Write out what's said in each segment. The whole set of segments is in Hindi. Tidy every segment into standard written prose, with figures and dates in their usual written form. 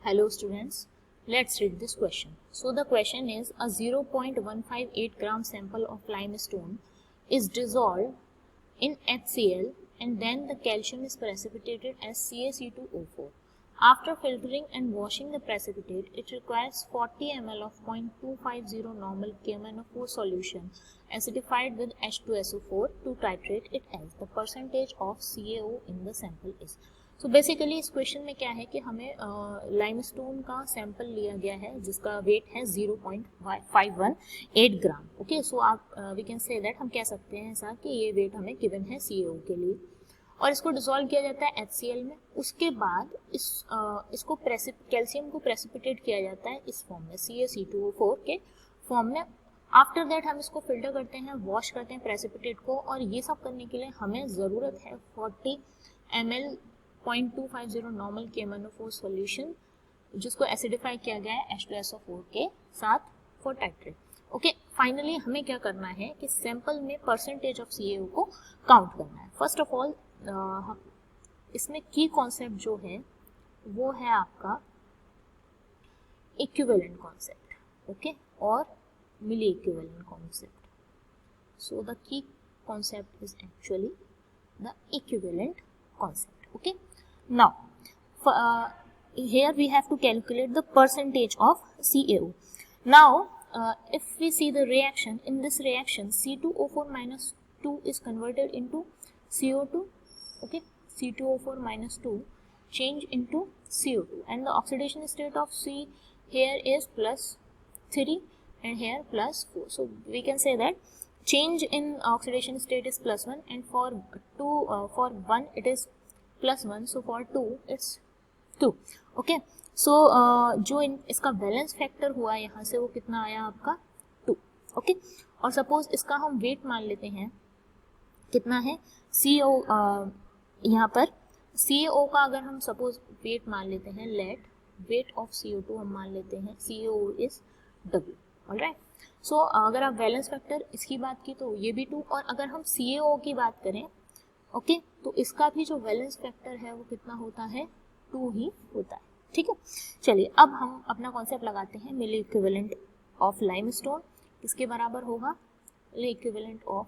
Hello students, let's read this question. So the question is, a 0.158 gram sample of limestone is dissolved in HCl and then the calcium is precipitated as CaC2O4. After filtering and washing the precipitate, it requires 40 ml of 0.250 normal KMnO4 solution acidified with H2SO4 to titrate it as the percentage of CaO in the sample is. So basically इस क्वेश्चन में क्या है कि हमें लाइमस्टोन का सैंपल लिया गया है जिसका वेट है 0.518 ग्राम. ओके, सो आप वी कैन से दैट हम कह सकते हैं ऐसा कि ये वेट हमें गिवन है CaO के लिए और इसको डिसॉल्व किया जाता है HCl में. उसके बाद इसको कैल्शियम को प्रेसिपिटेट किया जाता है इस फॉर्म में CaC2O4 के फॉर्म में. आफ्टर दैट हम इसको फिल्टर करते हैं, वॉश करते हैं प्रेसिपिटेट को और ये सब करने के लिए हमें ज़रूरत है 40 ml 0.250 नॉर्मल KMnO4 सॉल्यूशन जिसको एसिडिफाई किया गया है H2SO4 के साथ फॉर टाइट्रेट. ओके, फाइनली हमें क्या करना है कि सैंपल में परसेंटेज ऑफ CaO को काउंट करना है. फर्स्ट ऑफ ऑल इसमें की कॉन्सेप्ट जो है वो है आपका इक्विवेलेंट कॉन्सेप्ट, ओके, और milli equivalent concept. So the key concept is actually the equivalent concept. Okay, now here we have to calculate the percentage of CaO. Now if we see the reaction, in this reaction C2O4 minus 2 is converted into CO2. Okay, C2O4 minus 2 change into CO2 and the oxidation state of C here is plus 3 and here plus 4. So we can say that change in oxidation state is plus 1 and for 1 it is plus 1, so for 2 it's 2. okay, so जो इसका बैलेंस फैक्टर हुआ यहाँ से वो कितना आया आपका 2. ओके, और सपोज इसका हम वेट मान लेते हैं कितना है CO यहाँ पर CaO का अगर हम सपोज वेट मान लेते हैं, लेट वेट ऑफ CO2 हम मान लेते हैं CaO इज W. ऑलराइट, सो अगर आप बैलेंस फैक्टर इसकी बात की तो ये भी 2 और अगर हम CaO की बात करें ओके तो इसका भी जो बैलेंस फैक्टर है वो कितना होता है 2 ही होता है. ठीक है, चलिए अब हम अपना कॉन्सेप्ट लगाते हैं मिली इक्विवेलेंट ऑफ लाइमस्टोन. किसके बराबर होगा? मिली इक्विवेलेंट ऑफ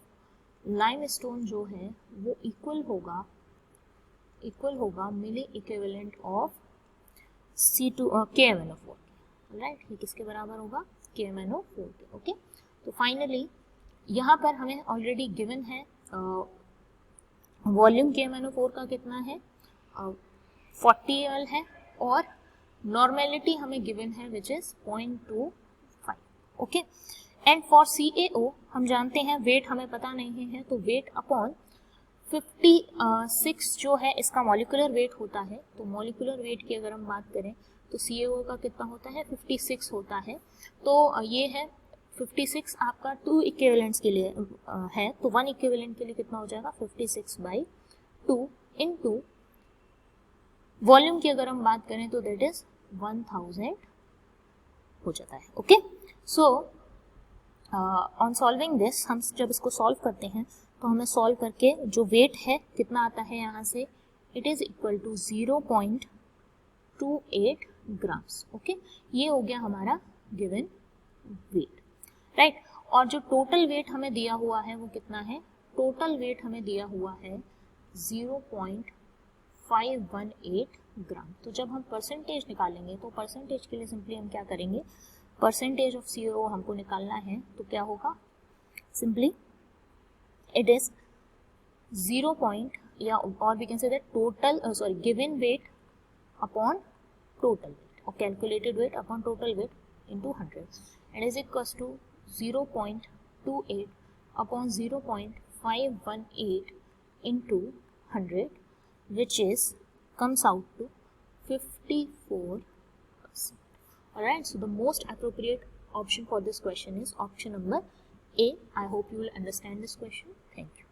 लाइमस्टोन जो है वो इक्वल होगा मिली इक्विवेलेंट ऑफ KMnO4. राइट, ये किसके बराबर होगा? KMnO4 के. ओके, तो फाइनली यहाँ पर हमें ऑलरेडी गिवन है वॉल्यूम KMnO4 का कितना है 40 ml है और नॉर्मेलिटी हमें गिवन है which is 0.25. Okay, and for CaO हम जानते हैं वेट हमें पता नहीं है तो वेट अपॉन 56 जो है इसका मॉलिक्यूलर वेट होता है. तो मॉलिक्यूलर वेट की अगर हम बात करें तो CaO का कितना होता है 56 होता है. तो ये है 56 आपका 2 इक्विवेलेंट्स के लिए है तो 1 इक्विवेलेंट के लिए कितना हो जाएगा 56/2 इनटू वॉल्यूम की अगर हम बात करें तो दैट इज 1000 हो जाता है. Okay, so on solving this हम जब इसको सॉल्व करते हैं तो हमें सॉल्व करके जो वेट है कितना आता है यहाँ से it is equal to 0.28 grams. Okay, ये हो गया हमारा गिवन वेट. राइट, और जो टोटल वेट हमें दिया हुआ है वो कितना है? टोटल वेट हमें दिया हुआ है 0.518 ग्राम. तो जब हम परसेंटेज निकालेंगे तो परसेंटेज के लिए सिंपली हम क्या करेंगे, परसेंटेज ऑफ CaO हमको निकालना है तो क्या होगा, सिंपली इट इज 0 या और we can say that total given weight upon total weight और calculated weight upon total weight into 100 and is equals to 0.28 upon 0.518 into 100 which is comes out to 54%. Alright, so the most appropriate option for this question is option number A. I hope you will understand this question. Thank you.